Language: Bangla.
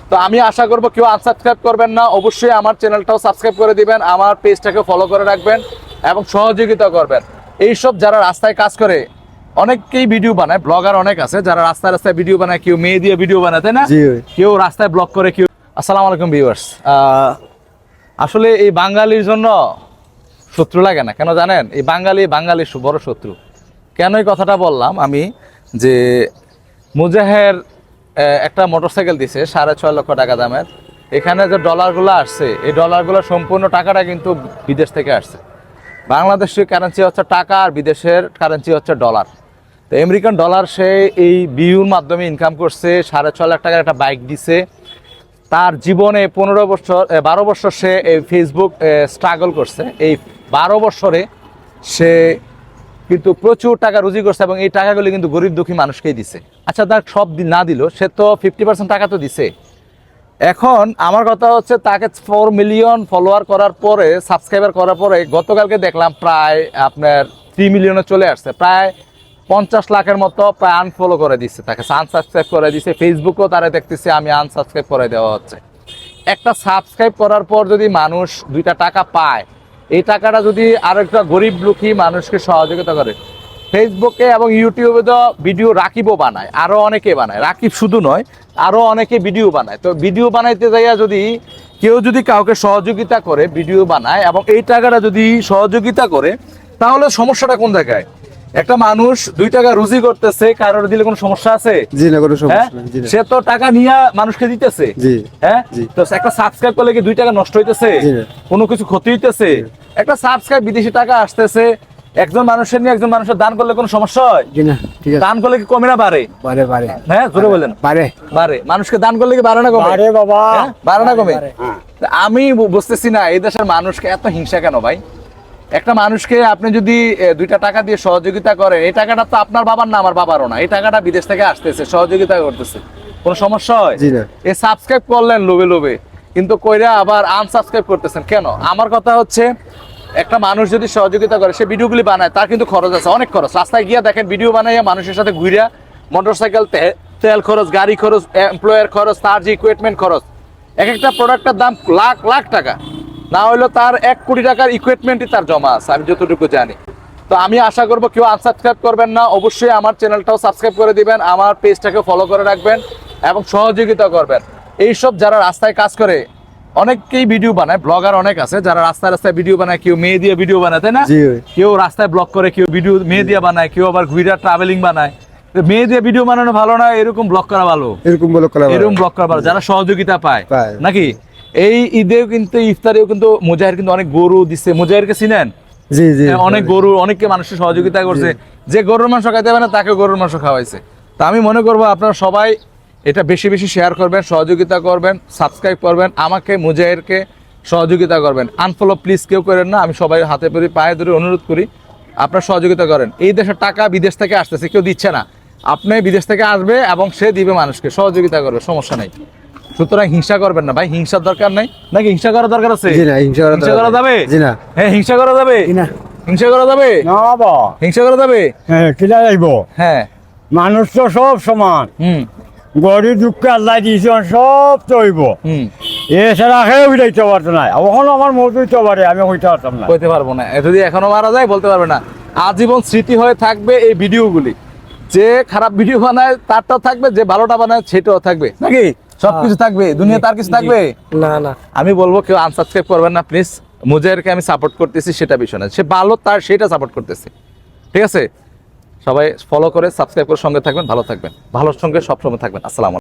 তো আমি আশা করব কেউ আনসাবস্ক্রাইব করবেন না, অবশ্যই আমার চ্যানেলটাও সাবস্ক্রাইব করে দিবেন, আমার পেজটাকে ফলো করে রাখবেন এবং সহযোগিতা করবেন। এইসব যারা রাস্তায় কাজ করে, অনেকেই ভিডিও বানায়, ব্লগার অনেক আছে যারা রাস্তায় রাস্তায় ভিডিও বানায়, কেউ মেয়ে দিয়ে ভিডিও বানায়, তাই না? কেউ রাস্তায় ব্লগ করে, কেউ। আসসালামু আলাইকুম ভিউয়ার্স। আসলে এই বাঙালির জন্য শত্রু লাগে না, কেন জানেন? এই বাঙালির বড় শত্রু। কেন এই কথাটা বললাম আমি, যে মুজাহের একটা মোটরসাইকেল দিছে 6.5 লক্ষ টাকা দামের। এখানে যে ডলারগুলো আসছে, এই ডলারগুলো সম্পূর্ণ টাকাটা কিন্তু বিদেশ থেকে আসছে। বাংলাদেশের কারেন্সি হচ্ছে টাকা আর বিদেশের কারেন্সি হচ্ছে ডলার। তো আমেরিকান ডলার সে এই বিউর মাধ্যমে ইনকাম করছে। 6.5 লাখ টাকার একটা বাইক দিছে। তার জীবনে 12 বছর সে এই ফেসবুক স্ট্রাগল করছে। এই 12 বছরে সে কিন্তু প্রচুর টাকা রুজি করছে এবং এই টাকাগুলো কিন্তু গরিব দুঃখী মানুষকেই দিছে। আচ্ছা, তার সব না দিল, সে তো 50% টাকা তো দিছে। এখন আমার কথা হচ্ছে, তাকে 4 মিলিয়ন ফলোয়ার করার পরে, সাবস্ক্রাইবার করার পরে, গতকালকে দেখলাম প্রায় আপনার 3 মিলিয়নে চলে আসছে। প্রায় 50 লাখের মতো প্রায় আনফলো করে দিচ্ছে, তাকে আনসাবস্ক্রাইব করে দিচ্ছে। ফেসবুকেও তারা দেখতেছে আমি আনসাবস্ক্রাইব করে দেওয়া হচ্ছে। একটা সাবস্ক্রাইব করার পর যদি মানুষ 2টা টাকা পায়, এই টাকাটা যদি আরেকটা গরিব দুঃখী মানুষকে সহযোগিতা করে, ফেসবুকে এবং ইউটিউবে তো ভিডিও রাকিবও বানায়, আরও অনেকে বানায়। রাকিব শুধু নয়, আরও অনেকে ভিডিও বানায়। তো ভিডিও বানাইতে যাইয়া যদি কেউ যদি কাউকে সহযোগিতা করে ভিডিও বানায় এবং এই টাকাটা যদি সহযোগিতা করে, তাহলে সমস্যাটা কোন জায়গায়? একটা মানুষ 2 টাকা রুজি করতেছে, কারোর দিলে কোনো সমস্যা আছে? জি না, কোনো সমস্যা নেই। সে তো টাকা নিয়ে মানুষকে দিতেছে। হ্যাঁ, তো একটা সাবস্ক্রাইব করলে কি 2 টাকা নষ্ট হইতেছে? কোনো কিছু ক্ষতি হইতেছে? একটা সাবস্ক্রাইব, বিদেশি টাকা আসতেছে, একজন মানুষের নিয়ে একজন মানুষের দান করলে কোনো সমস্যা হয়? দান করলে কি কমে না বাড়ে? বাড়ে। হ্যাঁ, জোরে বলেন। বাড়ে। মানুষকে দান করলে কি বাড়ে না কমে? বাড়ে বাবা, বাড়ে না কমে? আমি বুঝতেছি না এই দেশের মানুষকে এত হিংসা কেন ভাই? একটা মানুষকে আপনি যদি 2টা টাকা দিয়ে সহযোগিতা করেন, এই টাকাটা তো আপনার বাবার না, আমার বাবারও না, এই টাকাটা বিদেশ থেকে আসতেছে, সহযোগিতা করতেছে, কোনো সমস্যা হয়? এই সাবস্ক্রাইব করলেন লোভে, কিন্তু কইরা আবার আনসাবস্ক্রাইব করতেছেন কেন? আমার কথা হচ্ছে, একটা মানুষ যদি সহযোগিতা করে, সে ভিডিওগুলি বানায়, তার কিন্তু খরচ আছে, অনেক খরচ। রাস্তায় গিয়া দেখেন ভিডিও বানাইয়া মানুষের সাথে ঘুরিয়া, মোটরসাইকেল তেল খরচ, গাড়ি খরচ, এমপ্লয়ের খরচ, তার যে ইকুইপমেন্ট খরচ, একটা প্রোডাক্টের দাম লাখ লাখ টাকা, না হইলেও তার 1 কোটি টাকার ইকুইপমেন্টই তার জমা আছে, আমি যতটুকু জানি। তো আমি আশা করব কেউ আনসাবস্ক্রাইব করবেন না, অবশ্যই আমার চ্যানেলটাও সাবস্ক্রাইব করে দিবেন, আমার পেজটাকে ফলো করে রাখবেন এবং সহযোগিতা করবেন। এইসব যারা রাস্তায় কাজ করে, অনেকেই ভিডিও বানায়, ব্লগার অনেক আছে যারা রাস্তায় রাস্তায় ভিডিও বানায়, কেউ মেয়ে দিয়ে ভিডিও বানায়, তাই না? কেউ রাস্তায় ব্লগ করে, কেউ ভিডিও মেয়ে দিয়ে বানায়, কেউ আবার ঘুরে ট্রাভেলিং বানায়। মেয়ে দিয়ে ভিডিও বানানো ভালো না, এরকম ব্লগ করা ভালো? এরকম ব্লগ করা ভালো, যারা সহযোগিতা পায় নাকি? এই ঈদেও কিন্তু, ইফতারেও কিন্তু মুজাহির কিন্তু অনেক গরু দিচ্ছে। মুজাহিরকে চিনেন? অনেক গরু, অনেককে মানুষের সহযোগিতা করছে। যে গরুর মাংস খাইতে পারে না, তাকে গরুর মাংস খাওয়াইছে। তা আমি মনে করবো আপনারা সবাই এটা বেশি বেশি শেয়ার করবেন, সহযোগিতা করবেন, সাবস্ক্রাইব করবেন, আমাকে মুজাহিরকে সহযোগিতা করবেন। আনফলো প্লিজ কেউ করেন না, আমি সবাই হাতে পড়ি, পায়ে ধরে অনুরোধ করি, আপনার সহযোগিতা করেন। এই দেশের টাকা বিদেশ থেকে আসতেছে, কেউ দিচ্ছে না, আপনি বিদেশ থেকে আসবে এবং সে দিবে, মানুষকে সহযোগিতা করবে, সমস্যা নেই। সুতরাং হিংসা করবেন না ভাই, হিংসার দরকার নাই। নাকি হিংসা করার দরকার আছে? হিংসা করা যাবে? হ্যাঁ, হিংসা করা যাবে? হিংসা করা যাবে? হিংসা করা যাবে? হ্যাঁ, কিলা যাইব? হ্যাঁ, মানুষ তো সব সমান। গরিব দুঃখ আল্লাহ দিয়েছে, সব তো হইব। এছাড়া খেয়ে উঠাইতে পারতো না। ওখানে আমার মত হইতে পারে, আমি হইতে পারতাম না, হইতে পারবো না। যদি এখনো মারা যায় বলতে পারবে না। আজীবন স্মৃতি হয়ে থাকবে এই ভিডিওগুলি। যে খারাপ ভিডিও বানায় তারটাও থাকবে, যে ভালোটা বানায় সেটাও থাকবে, নাকি? সবকিছু থাকবে, দুনিয়া তার কিছু থাকবে না। আমি বলবো কেউ আনসাবস্ক্রাইব করবেন না প্লিজ। মুজাহিরকে আমি সাপোর্ট করতেছি, সেটা বিষয় না, সে ভালো, তার সেটা সাপোর্ট করতেছি, ঠিক আছে? সবাই ফলো করে সাবস্ক্রাইব করে সঙ্গে থাকবেন, ভালো থাকবেন, ভালোর সঙ্গে সবসময় থাকবেন। আসসালাম।